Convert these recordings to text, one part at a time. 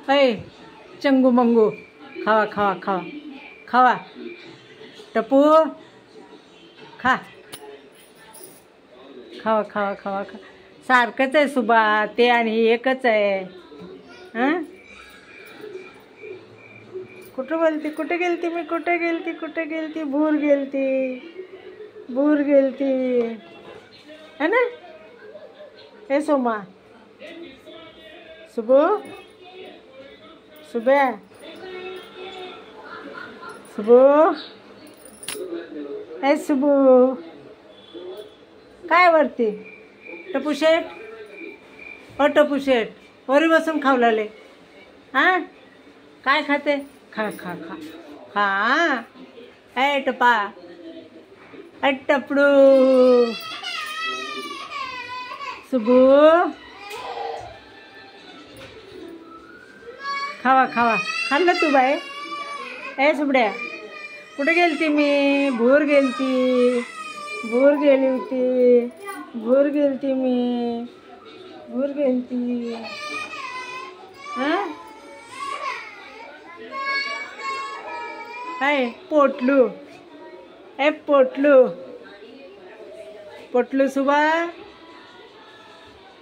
ऐ चंगू मंगू खावा खावा खावा खावा टपू खा खावा खावा खावा खा सारखंच आहे सुबा ते आणि एकच आहे हां कुठं बोलती कुठे गेलती मी कुठे गेलती भूर गेलती है ना हे सोमा सुबू सुबे सुबू हे सुबू काय वरती टपू शेट ओ टपू शेट वरी बसून खावलाले हां काय खाते खा खा खा खा ए टपा ए टपडू सुबू खावा खावा खाल्लं तू बाय ए सुबड्या कुठे गेलती मी भूर गेली हां हाय पोटलू ए पोटलू सुबा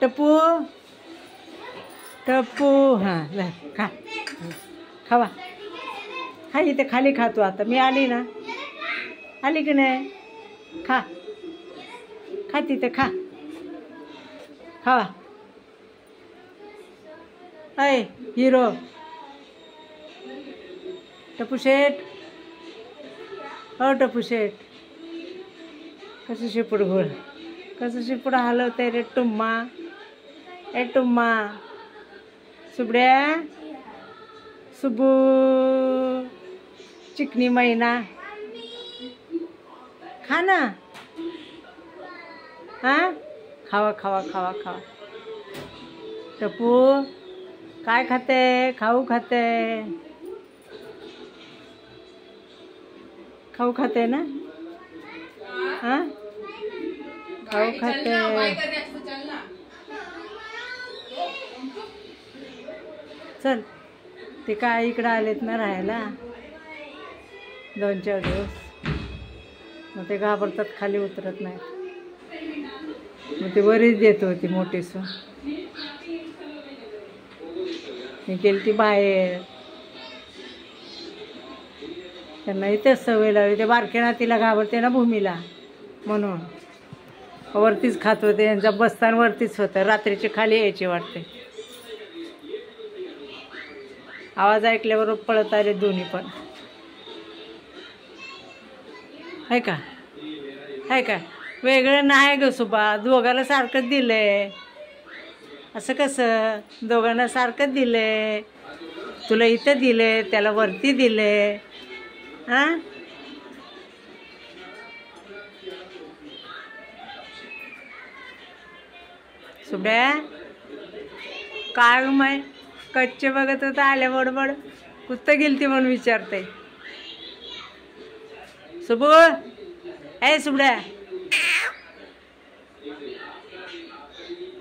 टपू हां खा खावा खा इथे खाली खातो आता मी आली ना आली की नाही खा खा तिथे खा खावा ऐ हिरो टपू शेट हो टपू शेट कसं शेपूड हलवते रे टुम्मा ए टुम्मा सुबड्या सुबू चिकनी मैना खा ना हां खावा खावा खावा खावा टपू काय खाते खाऊ खाते ना हां खाऊ खाते चल ते काय इकडं आलेत ना राहायला 2-4 दिवस मग ते घाबरतात खाली उतरत नाही मग ते बरीच देत होती मोठी सून मी गेली ती बाहेर त्यांना इथेच सवय लावली ते बारक्या तिला घाबरते ना भूमीला म्हणून वरतीच खात होते यांचा बसतान वरतीच होतं रात्रीची खाली यायची वाटते आवाज ऐकल्यावर पळत आले दोन्ही पण आहे का वेगळं नाही ग सुबा दोघाला सारखंच दिलंय असं कसं दोघांना सारखंच दिलंय तुला इथं दिले त्याला वरती दिले हां सुबड्या काय माय कच्चे बघत होता आल्या बडबड कुठं गेलती म्हणून विचारते सुबू ए सुबड्या